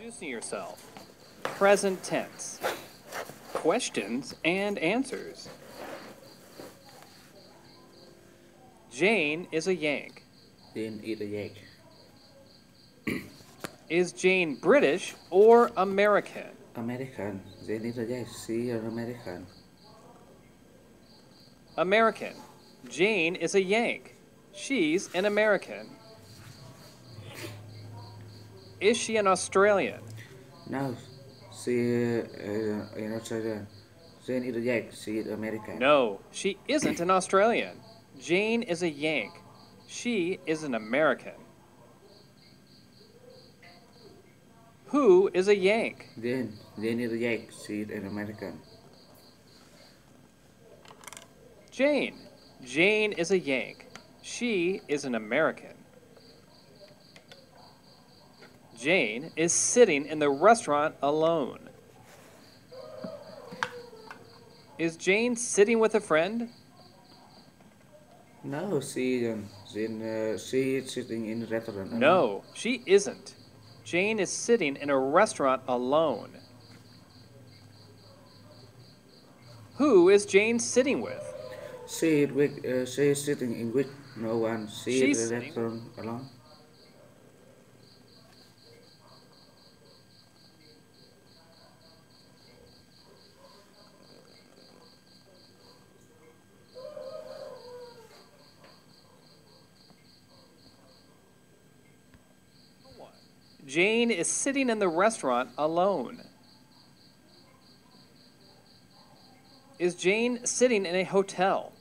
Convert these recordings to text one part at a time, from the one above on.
Introducing yourself. Present tense. Questions and answers. Jane is a Yank. Jane is a Yank. Is Jane British or American? American. Jane is a Yank. She is American. American. Jane is a Yank. She's an American. Is she an Australian? No, she is in Australia. Jane is a Yank. She is American. No, she isn't an Australian. Jane is a Yank. She is an American. Who is a Yank? Jane is a Yank. She is an American. Jane. Jane is a Yank. She is an American. Jane is sitting in the restaurant alone. Is Jane sitting with a friend? No, she is sitting in the restaurant. No, she isn't. Jane is sitting in a restaurant alone. Who is Jane sitting with? She is sitting in with no one. She is in the restaurant alone. Jane is sitting in the restaurant alone. Is Jane sitting in a hotel?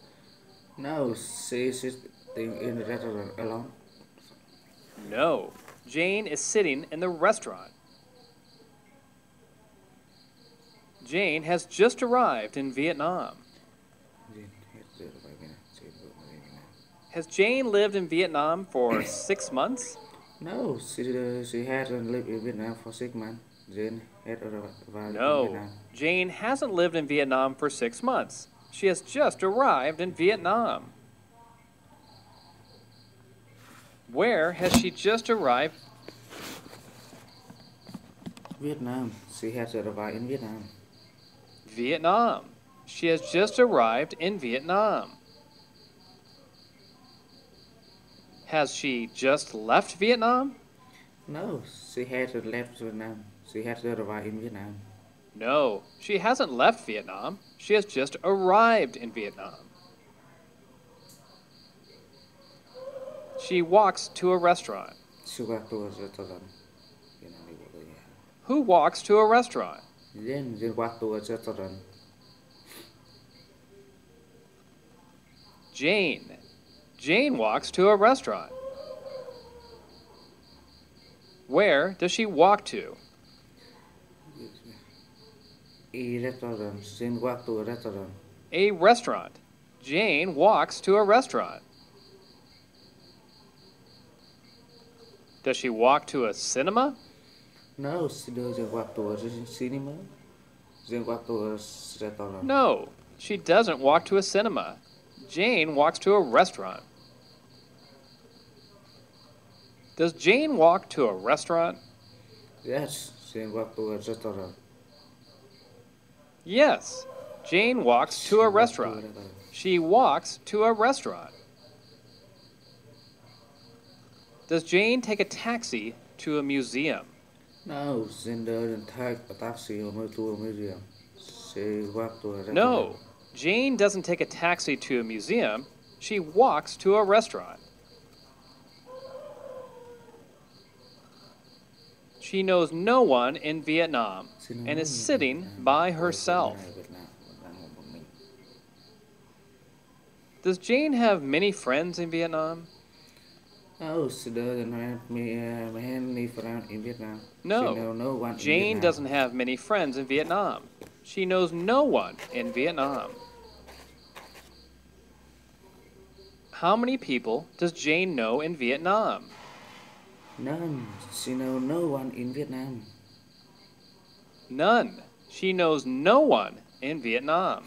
No, she is sitting in the restaurant alone. No, Jane is sitting in the restaurant. Jane has just arrived in Vietnam. Has Jane lived in Vietnam for 6 months? No, she hasn't lived in Vietnam for 6 months. Jane had arrived in No, Vietnam. Jane hasn't lived in Vietnam for 6 months. She has just arrived in Vietnam. Where has she just arrived? Vietnam. She has arrived in Vietnam. Vietnam. She has just arrived in Vietnam. Has she just left Vietnam? No, she hasn't left Vietnam. She has arrived in Vietnam. No, she hasn't left Vietnam. She has just arrived in Vietnam. She walks to a restaurant. She walked to a restaurant. Who walks to a restaurant? Jane walked to a restaurant. Jane. Jane walks to a restaurant. Where does she walk to? A restaurant. Jane walked to a restaurant. A restaurant. Jane walks to a restaurant. Does she walk to a cinema? No, she doesn't walk to a cinema. Jane walked to a restaurant. No, she doesn't walk to a cinema. Jane walks to a restaurant. Does Jane walk to a restaurant? Yes, Jane walked to a restaurant. Yes, Jane walks to a restaurant. She walks to a restaurant. Does Jane take a taxi to a museum? No, Jane doesn't take a taxi to a museum. She walked to a restaurant. No, Jane doesn't take a taxi to a museum. She walks to a restaurant. She knows no one in Vietnam and is sitting by herself. Does Jane have many friends in Vietnam? No, she doesn't have many friends in Vietnam. No, she knows no one Jane in Vietnam. doesn't have many friends in Vietnam. She knows no one in Vietnam. How many people does Jane know in Vietnam? None. She knows no one in Vietnam. None. She knows no one in Vietnam.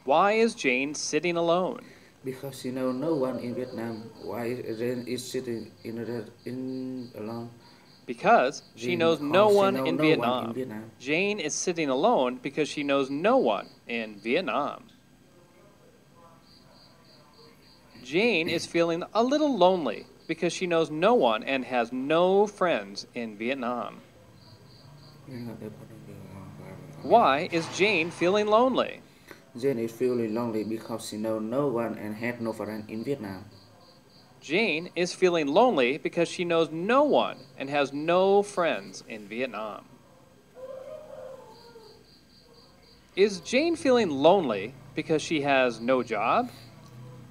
Why is Jane sitting alone? Because she know no one in Vietnam. Why Jane is sitting in alone? Because she knows no Because she one know in no one in Vietnam. Vietnam. Jane is sitting alone because she knows no one in Vietnam. Jane is feeling a little lonely because she knows no one and has no friends in Vietnam. Why is Jane feeling lonely? Jane is feeling lonely because she know no one and had no friend in Vietnam. Jane is feeling lonely because she knows no one and has no friends in Vietnam. Is Jane feeling lonely because she has no job?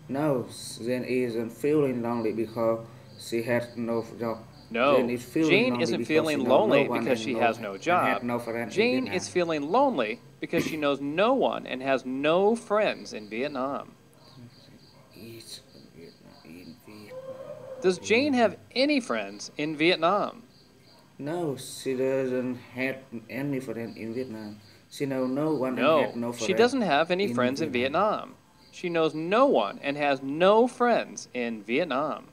No, Jane isn't feeling lonely because she has no job. Jane No, is feeling Jane lonely isn't because she feeling know no lonely one because she has no and had job. no friend in Jane Vietnam. is feeling lonely because she knows no one and has no friends in Vietnam. Is in Does Jane have any friends in Vietnam? No, she doesn't have any friend in Vietnam. She know no one and had No, no she friend doesn't have any in friends in Vietnam. Vietnam. She knows no one and has no friends in Vietnam.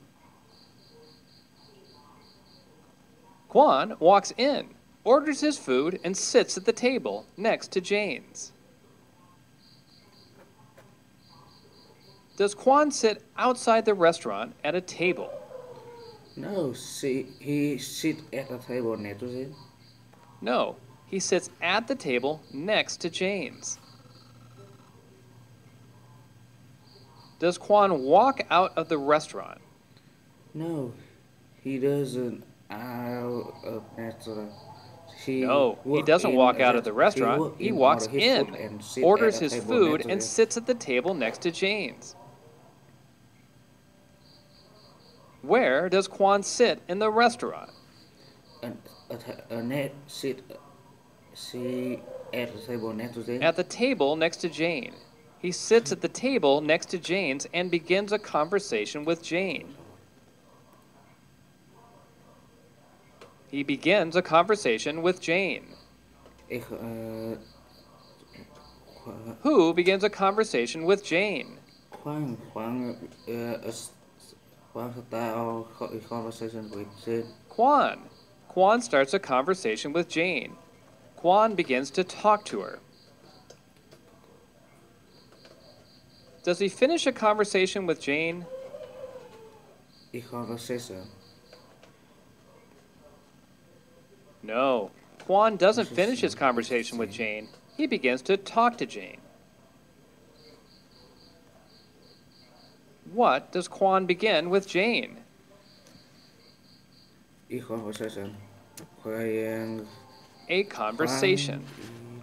Quan walks in, orders his food, and sits at the table next to Jane's. Does Quan sit outside the restaurant at a table? No, he sit at a table next to Jane. No, he sits at the table next to Jane's. Does Quan walk out of the restaurant? No, he doesn't out of restaurant. No, he doesn't walk out of the restaurant. He walks order his food in, and sit at orders a his table next food, to and Jane. sits at the table next to Jane's. Where does Quan sit in the restaurant? And a net sit she at the table next to Jane. At the table next to Jane. He sits at the table next to Jane's and begins a conversation with Jane. He begins a conversation with Jane. Ik, Who begins a conversation with Jane? Khoan start a conversation with Jane. Quan. Quan starts a conversation with Jane. Quan begins to talk to her. Does he finish a conversation with Jane? A conversation. No. Quan doesn't finish his conversation with Jane. He begins to talk to Jane. What does Quan begin with Jane? A conversation. Khoan A conversation.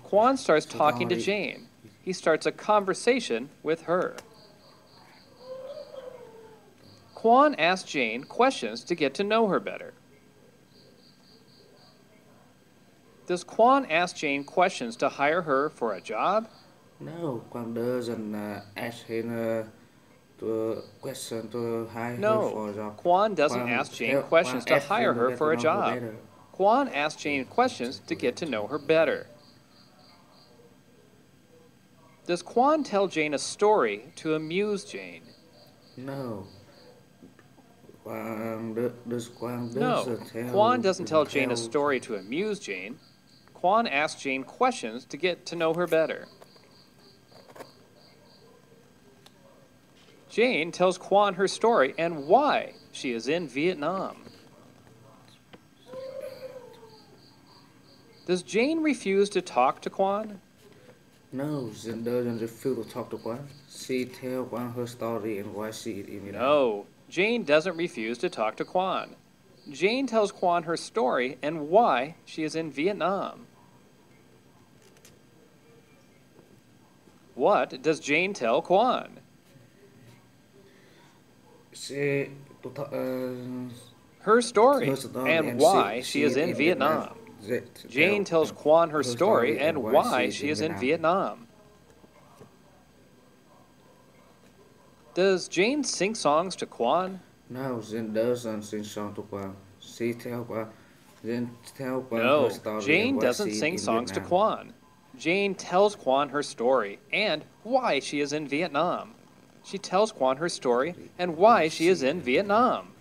Quan starts talking to Jane. He starts a conversation with her. Quan asks Jane questions to get to know her better. Does Quan ask Jane questions to hire her for a job? No, Quan doesn't ask him to question to hire her for a No, job. Quan doesn't ask Jane questions to hire her for a job. Quan asks Jane questions to get to know her better. Does Quan tell Jane a story to amuse Jane? No. No, Quan doesn't tell Jane a story to amuse Jane. Quan asks Jane questions to get to know her better. Jane tells Quan her story and why she is in Vietnam. Does Jane refuse to talk to Quan? No, Jane doesn't refuse to talk to Quan. She tells Quan her story and why she is in Vietnam. No, Jane doesn't refuse to talk to Quan. Jane tells Quan her story and why she is in Vietnam. What does Jane tell Quan? Her story and why she is in Vietnam. Jane tells Quan her story and why she is in Vietnam. Does Jane sing songs to Quan? No, Jane doesn't sing songs to Quan. She tells Quan. Jane tells Quan her No, story Jane and why doesn't she is sing in songs to Vietnam. Quan. Jane tells Quan her story and why she is in Vietnam. She tells Quan her story and why she is in Vietnam.